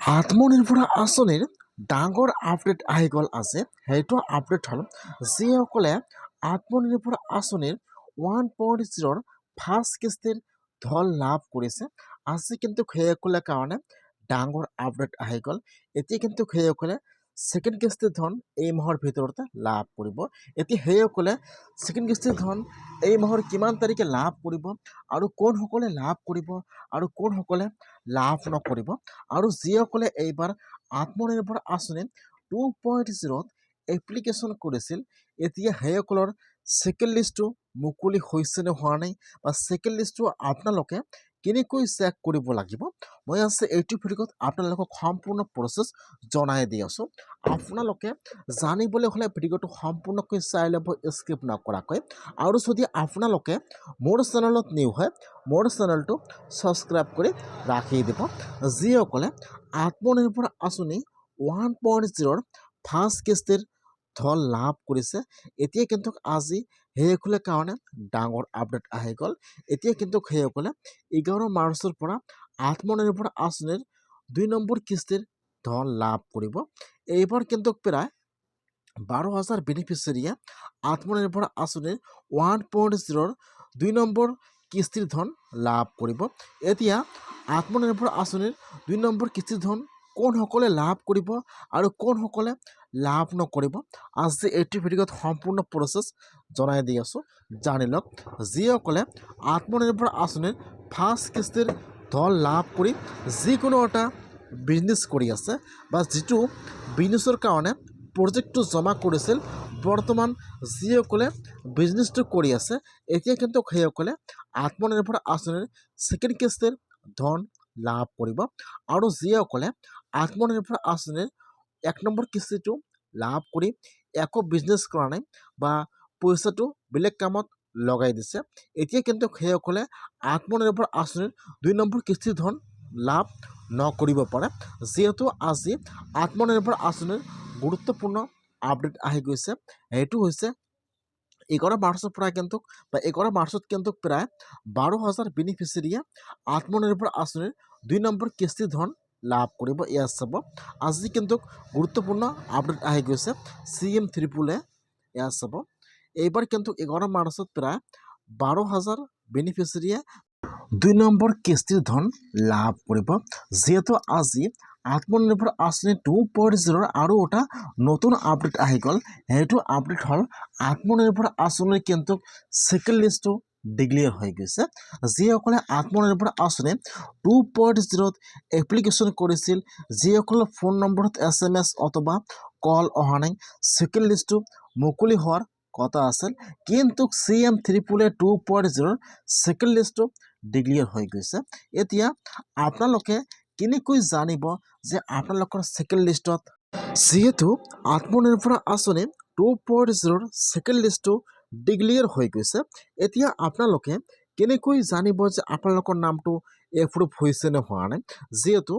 আত্মনিৰ্ভৰ আঁচনিৰ ডাঙৰ আপডেট আহি গ'ল আজি। সেইটো আপডেট হ'ল যিসকলে আত্মনিৰ্ভৰ আঁচনিৰ 1.0 ফাৰ্ষ্ট কিস্তিৰ ধন লাভ কৰিছে। আজি কিন্তু সেইসকলৰ কাৰণে ডাঙৰ আপডেট আহি গ'ল। এতিয়া কিন্তু সেইসকলে ছেকেণ্ড কিস্তিৰ ধন এই মাহৰ ভিতৰতে লাভ কৰিব। এতিয়া সেইসকলে ছেকেণ্ড কিস্তিৰ ধন এই মাহৰ কিমান তাৰিখে লাভ কৰিব আৰু কোনসকলে লাভ কৰিব আৰু কোনসকলে লাভ নকৰিব আৰু যিসকলে এইবাৰ আত্মনিৰ্ভৰ আঁচনি 2.0 এপ্লিকেশ্যন কৰিছিল, এতিয়া সেইসকলৰ ছেকেণ্ড লিষ্টটো মুকলি হৈছে নে হোৱা নাই বা ছেকেণ্ড লিষ্টটো আপোনালোকে কেনেকৈ চেক কৰিব লাগিব, মই আছে এইটো ভিডিঅ'ত আপোনালোকক সম্পূৰ্ণ প্ৰচেছ জনাই দি আছোঁ। আপোনালোকে জানিবলৈ হ'লে ভিডিঅ'টো সম্পূৰ্ণকৈ চাই ল'ব, স্কিপ নকৰাকৈ। আৰু যদি আপোনালোকে মোৰ চেনেলত নিউ হয়, মোৰ চেনেলটো ছাবস্ক্ৰাইব কৰি ৰাখি দিব। যিসকলে আত্মনিৰ্ভৰ আঁচনি 1.0 ফাৰ্ষ্ট কিস্তিৰ ধন লাভ কৰিছে, এতিয়া কিন্তু আজি সেইসকলৰ কাৰণে ডাঙৰ আপডেট আহি গ'ল। এতিয়া কিন্তু সেইসকলে 11 মাৰ্চৰ পৰা আত্মনিৰ্ভৰ আঁচনিৰ 2 নম্বৰ কিস্তিৰ ধন লাভ কৰিব। এইবাৰ কিন্তু প্ৰায় 12,000 বেনিফিচিয়াৰীয়ে আত্মনিৰ্ভৰ আঁচনিৰ 1.0 2 নম্বৰ কিস্তিৰ ধন লাভ কৰিব। এতিয়া আত্মনিৰ্ভৰ আঁচনিৰ 2 নম্বৰ কিস্তিৰ ধন কোনসকলে লাভ কৰিব আৰু কোনসকলে লাভ নকৰিব, আজি এইটো ভিডিঅ'ত সম্পূৰ্ণ প্ৰচেছ জনাই দি আছোঁ, জানি লওক। যিসকলে আত্মনিৰ্ভৰ আঁচনিৰ ফাৰ্ষ্ট কিস্তিৰ ধন লাভ কৰি যিকোনো এটা বিজনেছ কৰি আছে বা যিটো বিজনেছৰ কাৰণে প্ৰজেক্টটো জমা কৰিছিল, বৰ্তমান যিসকলে বিজনেছটো কৰি আছে, এতিয়া কিন্তু সেইসকলে আত্মনিৰ্ভৰ আঁচনিৰ ছেকেণ্ড কিস্তিৰ ধন লাভ কৰিব। আৰু যিসকলে আত্মনিৰ্ভৰ আঁচনিৰ 1 নম্বৰ কিস্তিটো লাভ কৰি একো বিজনেছ কৰা নাই বা পইচাটো বেলেগ কামত লগাই দিছে, এতিয়া কিন্তু সেইসকলে আত্মনিৰ্ভৰ আঁচনিৰ 2 নম্বৰ কিস্তিৰ ধন লাভ নকৰিব পাৰে। যিহেতু আজি আত্মনিৰ্ভৰ আঁচনিৰ গুৰুত্বপূৰ্ণ আপডেট আহি গৈছে, সেইটো হৈছে 11 মাৰ্চৰ পৰা কিন্তু বা 11 মাৰ্চত কিন্তু প্ৰায় 12,000 বেনিফিচিয়াৰীয়ে আত্মনিৰ্ভৰ আঁচনিৰ 2 নম্বৰ কিস্তিৰ ধন লাভ কৰিব। এয়া চাব, আজি কিন্তু গুৰুত্বপূৰ্ণ আপডেট আহি গৈছে CM ত্ৰিপুলে। এয়া চাব, এইবাৰ কিন্তু 11 মাৰ্চত প্ৰায় 12,000 বেনিফিচিয়াৰীয়ে 2 নম্বৰ কিস্তিৰ ধন লাভ কৰিব। যিহেতু আজি আত্মনিৰ্ভৰ আঁচনি 2.0 আৰু এটা নতুন আপডেট আহি গ'ল। সেইটো আপডেট হ'ল আত্মনিৰ্ভৰ আঁচনিৰ কিন্তু ছেকেণ্ড লিষ্টটো ডিক্লেয়াৰ হৈ গৈছে। যিসকলে আত্মনিৰ্ভৰ আঁচনি 2.0 এপ্লিকেশ্যন কৰিছিল, যিসকলৰ ফোন নম্বৰত SMS অথবা কল অহা নাই, ছেকেণ্ড লিষ্টটো মুকলি হোৱাৰ কথা আছিল, কিন্তু CM ত্ৰিপুলে 2.0 ছেকেণ্ড লিষ্টটো ডিক্লেয়াৰ হৈ গৈছে। এতিয়া আপোনালোকে কেনেকৈ জানিব যে আপোনালোকৰ ছেকেণ্ড লিষ্টত, যিহেতু আত্মনিৰ্ভৰ আঁচনি 2.0 ছেকেণ্ড লিষ্টটো ডিক্লেয়াৰ হৈ গৈছে, এতিয়া আপোনালোকে কেনেকৈ জানিব যে আপোনালোকৰ নামটো এপ্ৰুভ হৈছে নে হোৱা নাই। যিহেতু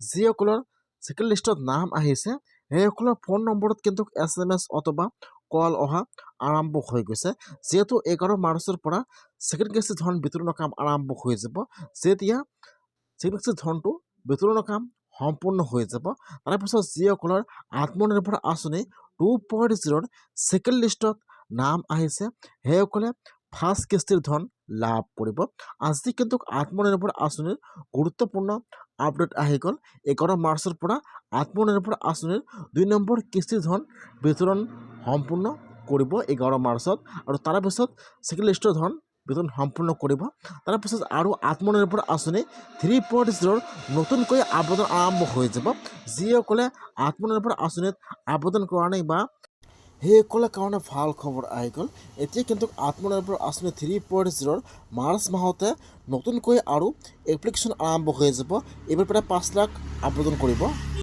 যিসকলৰ ছেকেণ্ড লিষ্টত নাম আহিছে, সেইসকলৰ ফোন নম্বৰত কিন্তু SMS অথবা কল অহা আৰম্ভ হৈ গৈছে। যিহেতু 11 মাৰ্চৰ পৰা ছেকেণ্ড কিস্তিৰ ধন বিতৰণৰ কাম আৰম্ভ হৈ যাব। যেতিয়া ছেকেণ্ড কিস্তিৰ ধনটো বিতৰণৰ কাম সম্পূৰ্ণ হৈ যাব, তাৰপিছত যিসকলৰ আত্মনিৰ্ভৰ আঁচনি 2.0 ছেকেণ্ড লিষ্টত নাম আহিছে, সেইসকলে ফাৰ্ষ্ট কিস্তিৰ ধন লাভ কৰিব। আজি কিন্তু আত্মনিৰ্ভৰ আঁচনিৰ গুৰুত্বপূৰ্ণ আপডেট আহি গ'ল। 11 মাৰ্চৰ পৰা আত্মনিৰ্ভৰ আঁচনিৰ 2 নম্বৰ কিস্তিৰ ধন বিতৰণ সম্পূৰ্ণ কৰিব 11 মাৰ্চত, আৰু তাৰপিছত ছেকেণ্ড লিষ্টৰ ধন বিতৰণ সম্পূৰ্ণ কৰিব। তাৰপিছত আৰু আত্মনিৰ্ভৰ আঁচনি 3.0 নতুনকৈ আবেদন আৰম্ভ হৈ যাব। যিসকলে আত্মনিৰ্ভৰ আঁচনিত আবেদন কৰা নাই বা সেইসকলৰ কাৰণে ভাল খবৰ আহি গ'ল। এতিয়া কিন্তু আত্মনিৰ্ভৰ আঁচনি 3.0 মাৰ্চ মাহতে নতুনকৈ আৰু এপ্লিকেশ্যন আৰম্ভ হৈ যাব। এইবাৰ প্ৰায় 5 লাখ আবেদন কৰিব।